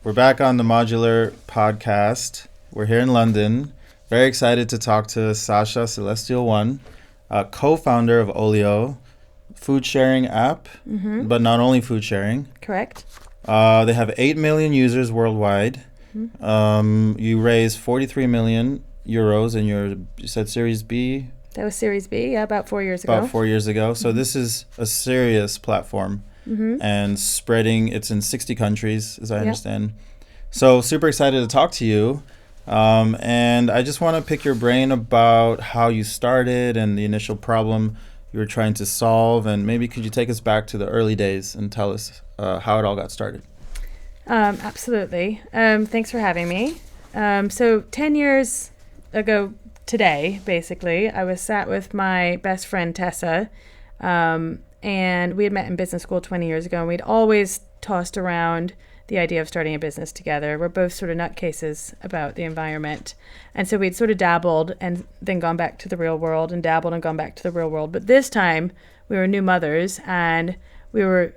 We're back on the Modular podcast. We're here in London. Very excited to talk to Saasha Celestial-One, co-founder of Olio, food sharing app, but not only food sharing. Correct. They have 8 million users worldwide. You raised 43 million euros in you said Series B? That was Series B, about 4 years ago. About 4 years ago. So this is a serious platform and spreading. It's in 60 countries, as I understand. So super excited to talk to you. And I just want to pick your brain about how you started and the initial problem you were trying to solve. And maybe could you take us back to the early days and tell us how it all got started? Absolutely. Thanks for having me. So 10 years ago today, basically, I was sat with my best friend, Tessa, and we had met in business school 20 years ago, and we'd always tossed around the idea of starting a business together. We're both sort of nutcases about the environment. And so we'd sort of dabbled and then gone back to the real world and dabbled and gone back to the real world. But this time we were new mothers, and we were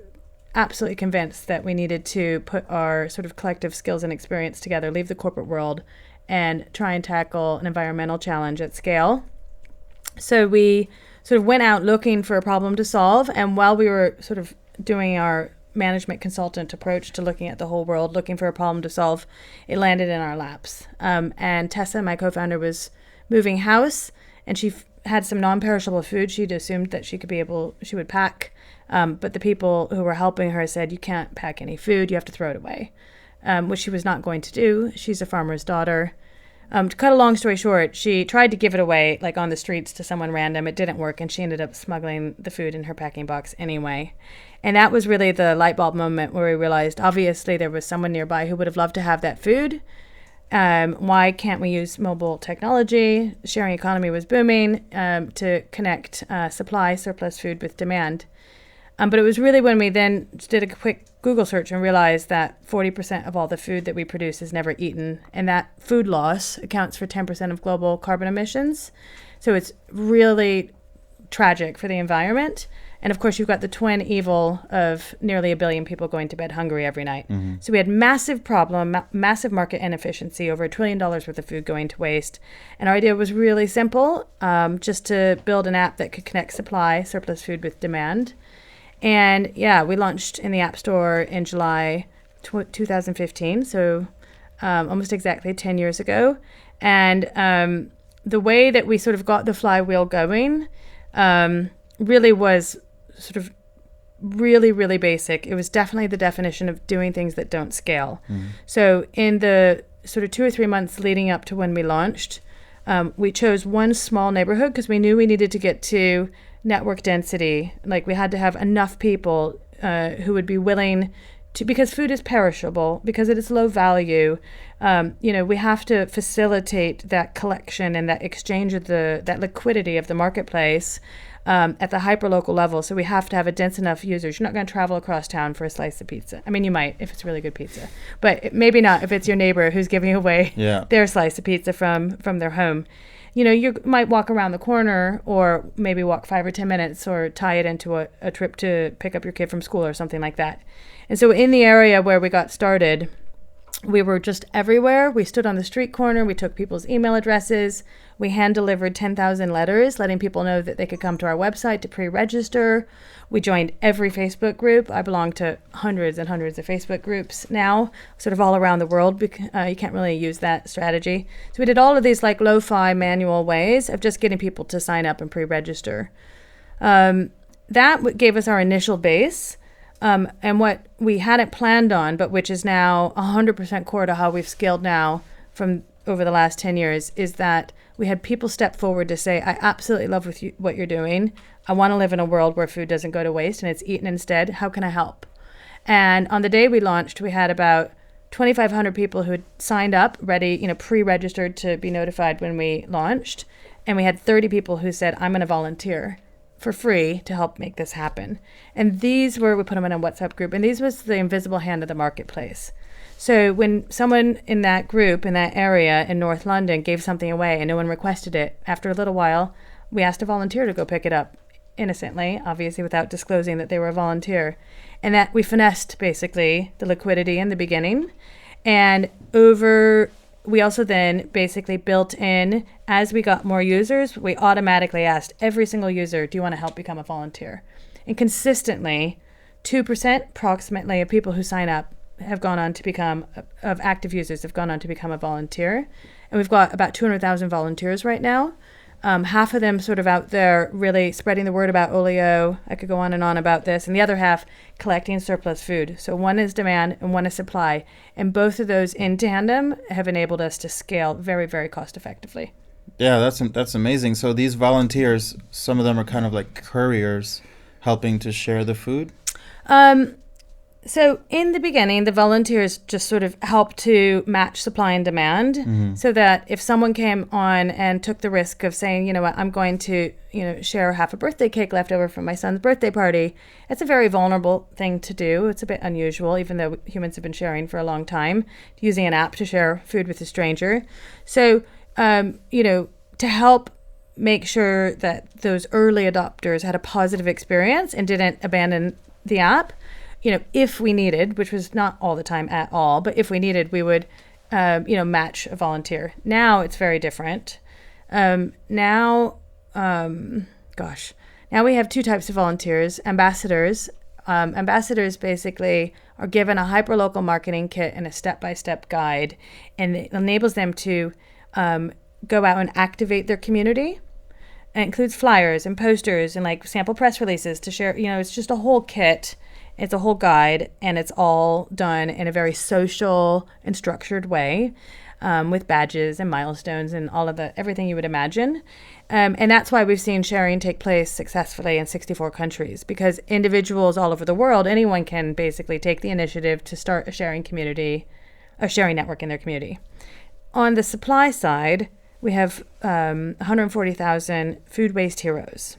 absolutely convinced that we needed to put our sort of collective skills and experience together, leave the corporate world, and try and tackle an environmental challenge at scale. So we sort of went out looking for a problem to solve, and while we were sort of doing our management consultant approach to looking at the whole world, looking for a problem to solve, it landed in our laps. And Tessa, my co-founder, was moving house, and she had some non-perishable food she'd assumed that she would pack. But the people who were helping her said, you can't pack any food, you have to throw it away, which she was not going to do. She's a farmer's daughter. To cut a long story short, she tried to give it away, like on the streets to someone random. It didn't work, and she ended up smuggling the food in her packing box anyway. And that was really the light bulb moment where we realized, obviously, there was someone nearby who would have loved to have that food. Why can't we use mobile technology? Sharing economy was booming to connect supply, surplus food with demand. But it was really when we then did a quick Google search and realized that 40% of all the food that we produce is never eaten. And that food loss accounts for 10% of global carbon emissions. So it's really tragic for the environment. And of course, you've got the twin evil of nearly 1 billion people going to bed hungry every night. So we had massive problem, massive market inefficiency, over $1 trillion worth of food going to waste. And our idea was really simple, just to build an app that could connect supply, surplus food with demand. And yeah, we launched in the App Store in July 2015, so almost exactly 10 years ago. And the way that we sort of got the flywheel going really was sort of really, really basic. It was definitely the definition of doing things that don't scale. So in the sort of 2 or 3 months leading up to when we launched, we chose one small neighborhood because we knew we needed to get to network density. Like we had to have enough people who would be willing to, because food is perishable, because it is low value. We have to facilitate that collection and that exchange of that liquidity of the marketplace at the hyperlocal level. So we have to have a dense enough users. You're not going to travel across town for a slice of pizza. I mean, you might if it's really good pizza, but maybe not if it's your neighbor who's giving away their slice of pizza from their home. You might walk around the corner, or maybe walk 5 or 10 minutes, or tie it into a trip to pick up your kid from school or something like that. And so in the area where we got started, we were just everywhere. We stood on the street corner. We took people's email addresses. We hand-delivered 10,000 letters, letting people know that they could come to our website to pre-register. We joined every Facebook group. I belong to hundreds and hundreds of Facebook groups now, sort of all around the world. You can't really use that strategy. So we did all of these like lo-fi manual ways of just getting people to sign up and pre-register. That gave us our initial base. And what we hadn't planned on, but which is now 100% core to how we've scaled now from over the last 10 years, is that we had people step forward to say, I absolutely love what you're doing. I want to live in a world where food doesn't go to waste and it's eaten instead. How can I help? And on the day we launched, we had about 2,500 people who had signed up, ready, pre-registered to be notified when we launched. And we had 30 people who said, I'm going to volunteer for free to help make this happen. And we put them in a WhatsApp group, and these was the invisible hand of the marketplace. So when someone in that group, in that area in North London, gave something away and no one requested it, after a little while, we asked a volunteer to go pick it up innocently, obviously without disclosing that they were a volunteer. And that we finessed basically the liquidity in the beginning. And we also then basically built in, as we got more users, we automatically asked every single user, do you want to help become a volunteer? And consistently, 2% approximately of people who sign up have gone on to become, of active users have gone on to become a volunteer. And we've got about 200,000 volunteers right now. Half of them sort of out there really spreading the word about Olio. I could go on and on about this. And the other half collecting surplus food. So one is demand and one is supply. And both of those in tandem have enabled us to scale very, very cost effectively. Yeah, that's amazing. So these volunteers, some of them are kind of like couriers helping to share the food? So in the beginning, the volunteers just sort of helped to match supply and demand so that if someone came on and took the risk of saying, you know what, I'm going to, share half a birthday cake left over from my son's birthday party, it's a very vulnerable thing to do. It's a bit unusual, even though humans have been sharing for a long time, using an app to share food with a stranger. So, to help make sure that those early adopters had a positive experience and didn't abandon the app, if we needed, which was not all the time at all, but if we needed, we would, match a volunteer. Now it's very different. Now we have two types of volunteers. Ambassadors. Ambassadors basically are given a hyperlocal marketing kit and a step-by-step guide, and it enables them to go out and activate their community. And it includes flyers and posters and like sample press releases to share. It's just a whole kit. It's a whole guide, and it's all done in a very social and structured way, with badges and milestones and all of everything you would imagine. And that's why we've seen sharing take place successfully in 64 countries, because individuals all over the world, anyone can basically take the initiative to start a sharing community, a sharing network in their community. On the supply side, we have 140,000 food waste heroes.